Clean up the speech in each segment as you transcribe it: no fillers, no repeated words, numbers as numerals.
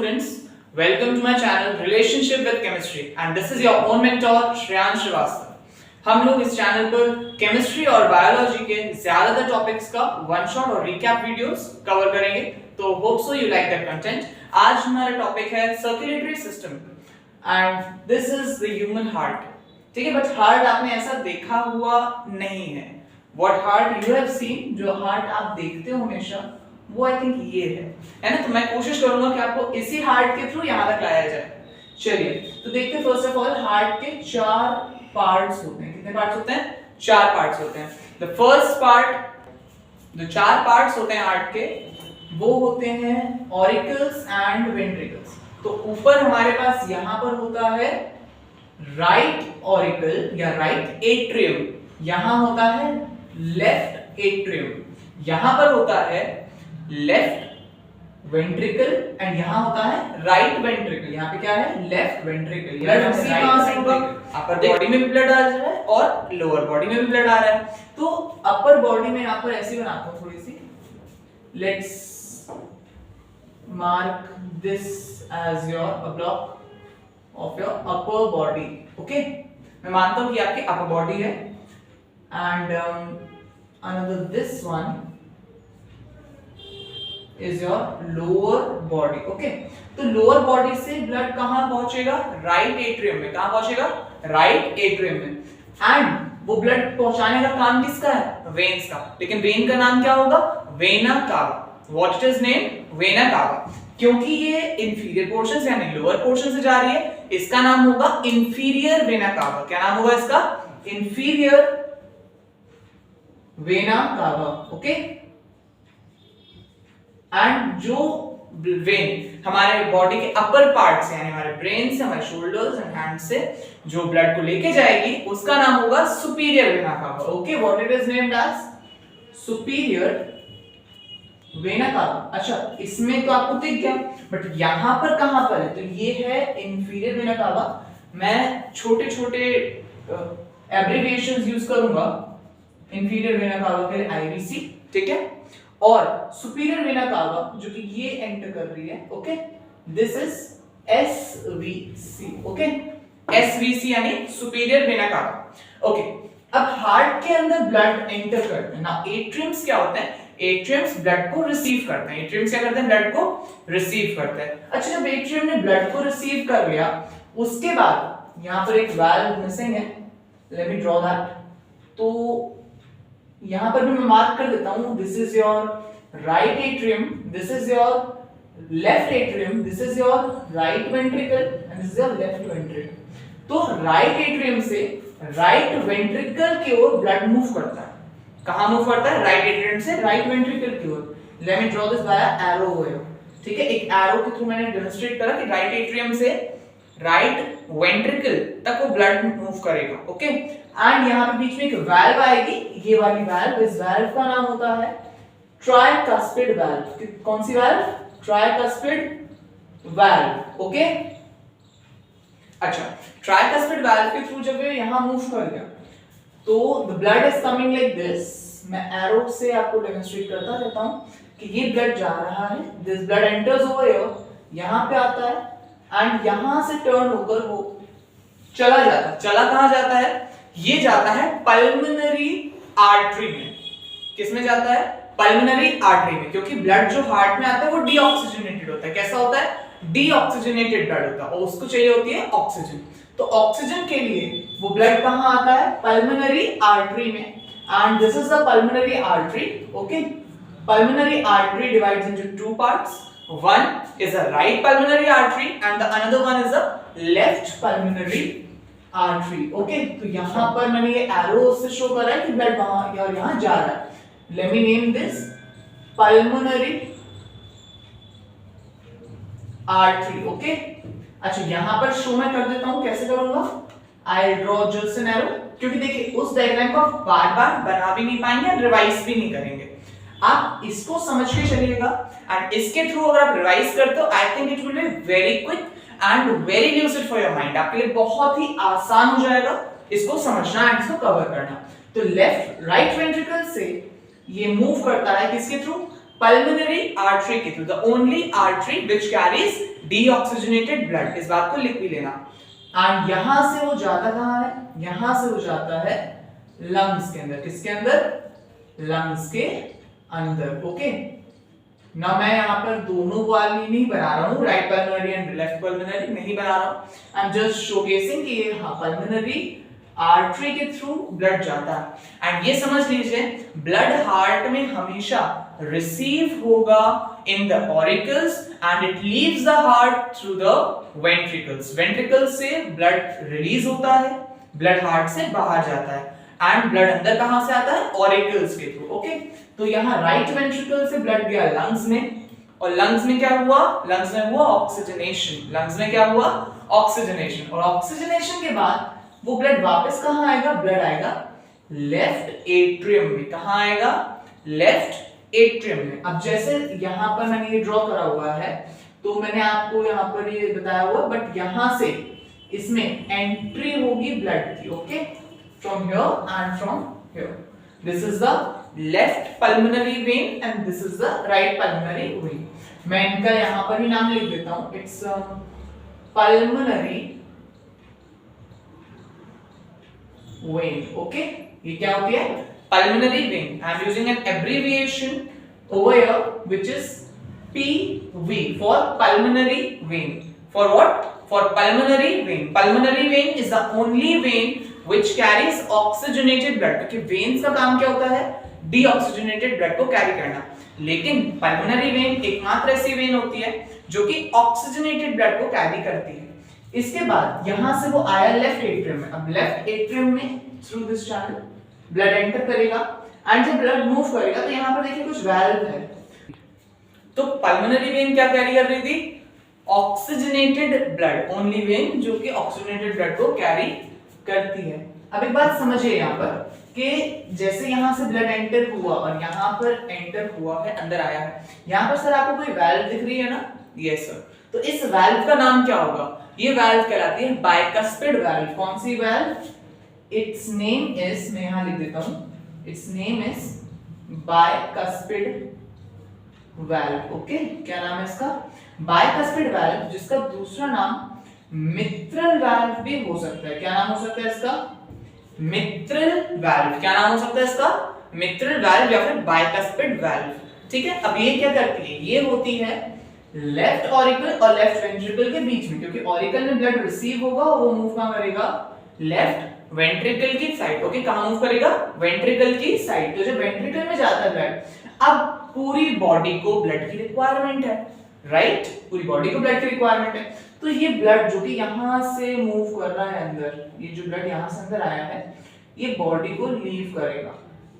students, welcome to my channel Relationship with Chemistry and this is your own mentor Shreyansh Srivastava. हम लोग इस channel पर chemistry और biology के ज्यादातर टॉपिक्स का वन शॉट और रिकैप वीडियोस कवर करेंगे, तो hope so you like that content. आज हमारा टॉपिक है circulatory system and this is the human heart. ठीक है, बट हार्ट आपने ऐसा देखा हुआ नहीं है। What heart you have seen, जो हार्ट आप देखते हो हमेशा, वो आई थिंक ये है ना। तो मैं कोशिश करूंगा कि आपको इसी हार्ट के थ्रू यहां तक लाया जाए। चलिए तो देखते हैं। फर्स्ट ऑफ ऑल हार्ट के चार पार्ट्स होते हैं। कितने पार्ट्स होते हैं? चार पार्ट्स होते हैं। द फर्स्ट पार्ट, जो चार पार्ट्स होते हैं हार्ट के, वो होते हैं ऑरिकल्स एंड वेंट्रिकल्स। तो ऊपर हमारे पास यहां पर होता है राइट ऑरिकल या राइट एट्रियम, यहां होता है लेफ्ट एट्रियम, यहां पर होता है लेफ्ट वेंट्रिकल एंड यहां होता है राइट वेंट्रिकल। यहां पे क्या है? Left ventricle. ब्लड कहां से होगा? अपर बॉडी में भी ब्लड आ रहा है और लोअर बॉडी में भी ब्लड आ रहा है। तो अपर बॉडी में यहां पर ऐसी बनाता हूं थोड़ी सी, let's mark this as your block of your upper body. Okay, मैं मानता हूं कि आपकी अपर बॉडी है and another this one is your lower body. Okay, तो lower body से blood कहां पहुंचेगा? राइट एट्रियम में। कहां पहुंचेगा? राइट एट्रियम में। एंड वो ब्लड पहुंचाने का काम किसका है? वेन्स का। लेकिन वेन का नाम क्या होगा? Vena cava. What is name? Vena cava. क्योंकि ये इंफीरियर पोर्शन यानी लोअर पोर्शन से जा रही है, इसका नाम होगा इंफीरियर वेना कावा। क्या नाम होगा इसका? Inferior vena cava. Okay, and जो वेन हमारे बॉडी के अपर पार्ट से यानी हमारे ब्रेन से, हमारे शोल्डर्स एंड हैंड से जो ब्लड को लेके जाएगी, उसका नाम होगा superior vena cava. Okay, what it is named as superior vena cava. अच्छा, इसमें तो आपको दिख गया, बट यहां पर कहां पर है? तो ये है इंफीरियर वेना कावा। मैं छोटे छोटे एब्रिविएशंस यूज करूंगा इंफीरियर वेना कावा के लिए, आईवीसी। ठीक है, और सुपीरियर वेना कावा जो कि ये एंटर कर रही है, okay, this is SVC. Okay, SVC यानी सुपीरियर वेना कावा। ओके, अब हार्ट के अंदर ब्लड एंटर करते हैं ना। एट्रियम्स क्या होते हैं? एट्रियम्स ब्लड को रिसीव करते हैं। एट्रियम्स क्या करते हैं? ब्लड को रिसीव करते हैं। अच्छा, जब एट्रियम ने ब्लड को रिसीव कर लिया, उसके बाद यहां पर एक वाल्व मिसिंग है, लेट मी ड्रॉ दैट। तो यहां पर भी मैं मार्क कर देता हूं, this is your right atrium, this is your left atrium, this is your right ventricle and this is your left ventricle. तो राइट एट्रियम से राइट वेंट्रिकल की ओर ब्लड मूव करता है। कहां मूव करता है? राइट एट्रियम से राइट वेंट्रिकल की ओर। Let me draw this by arrow here. ठीक है, एक एरो के थ्रू मैंने डेमोंस्ट्रेट करा कि राइट एट्रियम से राइट वेंट्रिकल तक वो ब्लड मूव करेगा। ओके, एंड यहां पे बीच में एक वाल्व आएगी, ये वाली वाल्व। इस वाल्व का नाम होता है ट्राइकस्पिड वाल्व। कौन सी वाल्व? Tricuspid valve. ओके, अच्छा, ट्राइकस्पिड वाल्व के थ्रू जब ये यहां मूव कर गया, तो the blood is coming like this. मैं एरो से आपको डेमोंस्ट्रेट करता रहता हूं कि ये ब्लड जा रहा है, this blood enters over here, यहां पे आता है एंड यहां से टर्न होकर वो चला जाता है। चला कहां जाता है? ये जाता है पल्मोनरी आर्टरी में। किस में जाता है? पल्मोनरी आर्टरी में, क्योंकि ब्लड जो हार्ट में आता है वो डीऑक्सीजनेटेड होता है। कैसा होता है? डीऑक्सीजनेटेड ब्लड होता है और उसको चाहिए होती है ऑक्सीजन। तो ऑक्सीजन के लिए वो ब्लड कहां आता है? पल्मोनरी आर्टरी में। And this is the pulmonary artery. Okay, pulmonary artery divides into two parts. One is a right pulmonary artery and the another one is a left pulmonary artery. Okay, तो यहाँ पर मैंने ये arrow से show करा है कि blood वहां और यहाँ जा रहा है। Let me name this pulmonary artery. Okay, अच्छा, यहाँ पर शो मैं कर देता हूँ। कैसे करूंगा? I draw just an arrow, क्योंकि देखिए उस डायग्राम को बार बार बना भी नहीं पाएंगे, रिवाइज भी नहीं करेंगे। आप इसको समझ के चलिएगा एंड इसके थ्रू अगर आप रिवाइज करते हो, I think it will be very quick and very useful for your mind. आपके लिए बहुत ही आसान हो जाएगा इसको समझना एंड इसको कवर करना। तो लेफ्ट राइट वेंट्रिकल से ये मूव करता है किसके थ्रू? पल्मोनरी आर्टरी के through, the only artery which carries deoxygenated blood, इस बात को लिख भी लेना। एंड यहां से वो जाता कहां है, यहां से वो जाता है लंग्स के अंदर, किसके अंदर, लंग्स के अंदर। ओके, ना मैं यहाँ पर दोनों वाली नहीं बना रहा हूँ, right pulmonary and left pulmonary नहीं बना रहा हूँ, आई एम जस्ट शोकेसिंग कि ये पल्मोनरी आर्टरी के थ्रू ब्लड जाता है। एंड ये समझ लीजिए ब्लड हार्ट में हमेशा रिसीव होगा in the auricles and it leaves the heart through the ventricles, ventricles से ब्लड रिलीज होता है, ब्लड हार्ट से बाहर जाता है, एंड ब्लड अंदर कहां से आता है, ऑरिकल्स के थ्रू। ओके, तो यहाँ राइट वेंट्रिकल से ब्लड गया लंग्स में, और लंग्स में क्या हुआ, लंग्स में हुआ ऑक्सीजनेशन, लंग्स में क्या हुआ, ऑक्सीजनेशन, और ऑक्सीजनेशन के बाद वो ब्लड वापस कहां आएगा, ब्लड आएगा लेफ्ट एट्रियम में, कहां आएगा, लेफ्ट एट्रियम में। अब जैसे यहां पर मैंने ये ड्रॉ करा हुआ है, तो मैंने आपको यहां पर ये बताया हुआ, बट यहां से इसमें एंट्री होगी ब्लड की। Okay, from here and from here, this is the left pulmonary vein and this is the right pulmonary vein। मैं इनका यहां पर ही नाम लिख देता हूं, it's pulmonary vein। okay, ये क्या होती है, pulmonary vein। I am using an abbreviation over here which is PV for pulmonary vein। For what? For pulmonary vein। Pulmonary vein is the only vein which carries oxygenated blood, क्योंकि veins का काम क्या होता है, deoxygenated blood को carry करना, लेकिन pulmonary vein एकमात्र ऐसी वेन होती है जो कि ऑक्सीजनेटेड ब्लड को कैरी करती है। इसके बाद यहां से वो आया लेफ्ट एट्रियम में, अब लेफ्ट एट्रियम में through this channel blood enter करेगा, एंड जब ब्लड मूव करेगा तो यहां पर देखिए कुछ वाल्व है, तो पल्मोनरी वेन क्या कैरी कर रही थी, ऑक्सीजनेटेड ब्लड, ओनली वेन जो कि ऑक्सीजनेटेड ब्लड को कैरी करती है। अब एक बात समझिए यहाँ पर कि जैसे यहाँ से ब्लड एंटर हुआ और यहाँ पर एंटर हुआ है, अंदर आया है, यहाँ पर सर आपको कोई वाल्व दिख रही है ना, यस सर, तो इस वाल्व का नाम क्या होगा, ये वाल्व कहलाती है बाइकस्पिड वाल्व। कौन सी वाल्व, इट्स नेम इज, मैं यहाँ लिख देता हूँ, it's name is bicuspid valve. Okay, क्या नाम है इसका, बाइकस्पिड वाल्व, जिसका दूसरा नाम मित्रल वाल्व भी हो सकता है। क्या नाम हो सकता है इसका, मित्रल वाल्व। क्या नाम हो सकता है इसका, मित्रल वाल्व या फिर बाइकस्पिड वाल्व। ठीक है, अब ये क्या करती है, ये होती है लेफ्ट ऑरिकल और लेफ्ट वेंट्रिकल के बीच में, क्योंकि ऑरिकल में ब्लड रिसीव होगा और वो मूव कहां करेगा, लेफ्ट वेंट्रिकल की साइड। ओके, कहां मूव करेगा, वेंट्रिकल की साइड। तो जब वेंट्रिकल में जाता है ब्लड, अब पूरी बॉडी को ब्लड की रिक्वायरमेंट है, राइट, पूरी बॉडी को ब्लड की रिक्वायरमेंट है, तो ये ब्लड जो कि यहां से मूव कर रहा है अंदर, ये जो ब्लड यहां से अंदर आया है, ये बॉडी को लीव करेगा,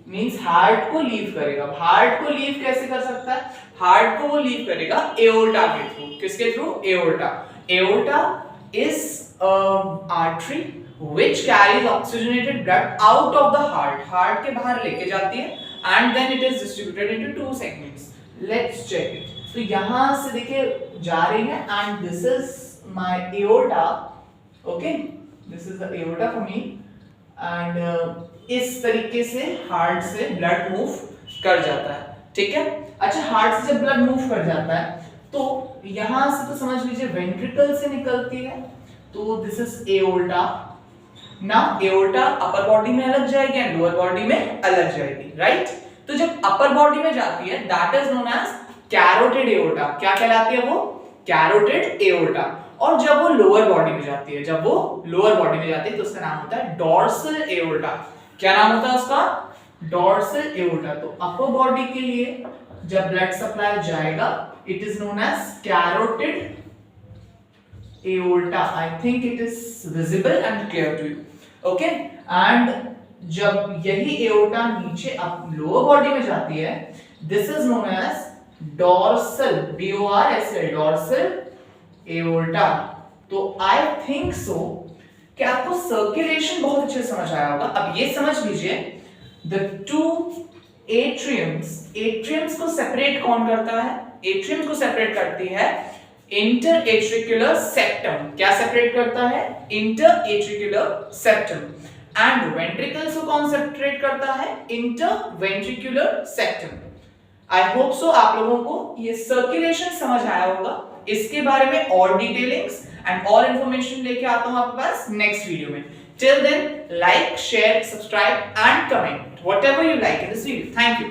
मींस हार्ट को लीव करेगा। हार्ट को लीव कैसे कर सकता है, हार्ट को वो लीव करेगा एओर्टा के थ्रू। किसके through, aorta. Aorta is artery which carries oxygenated blood out of the heart, heart के बाहर लेके जाती है, and then it is distributed into two segments। let's check it। तो यहां से देखिए जा रही है, and this is my aorta। okay, this is the aorta for me, and इस तरीके से हार्ट से ब्लड मूव कर जाता है। ठीक है, अच्छा, हार्ट से जब ब्लड मूव कर जाता है तो यहां से तो समझ लीजिए वेंट्रिकल से निकलती है, तो this is aorta. Now aorta upper body में अलग जाएगी एंड लोअर बॉडी में अलग जाएगी, राइट। तो जब अपर बॉडी में जाती है, that is known as carotid aorta. क्या कहलाती है वो, कैरोटिड एओर्टा। और जब वो लोअर बॉडी में जाती है, जब वो लोअर बॉडी में जाती है तो उसका नाम होता है डॉर्सल एओर्टा। क्या नाम होता है उसका, डॉर्सल एओर्टा। तो अपर बॉडी के लिए जब ब्लड सप्लाई जाएगा, it is known as carotid aorta। I think it is visible and clear to you, okay। and जब यही aorta नीचे अब लोअर बॉडी में जाती है, this is known as dorsal, D-O-R-S-A, dorsal aorta। तो I think so कि आपको सर्कुलेशन बहुत अच्छे से समझ आया होगा। अब ये समझ लीजिए the two atriums को सेपरेट कौन करता है, atrium को सेपरेट करती है इंटरएट्रिकुलर सेप्टम। क्या सेपरेट करता है, इंटरएट्रिकुलर सेप्टम। एंड वेंट्रिकल्स को कौन सेपरेट करता है, interventricular septum. I hope so आप लोगों को ये सर्कुलेशन समझ आया होगा। इसके बारे में और डिटेलिंग्स एंड और इंफॉर्मेशन लेके आता हूं आपके पास नेक्स्ट वीडियो में। Till then, like, share, subscribe and comment whatever you like in this video. Thank you.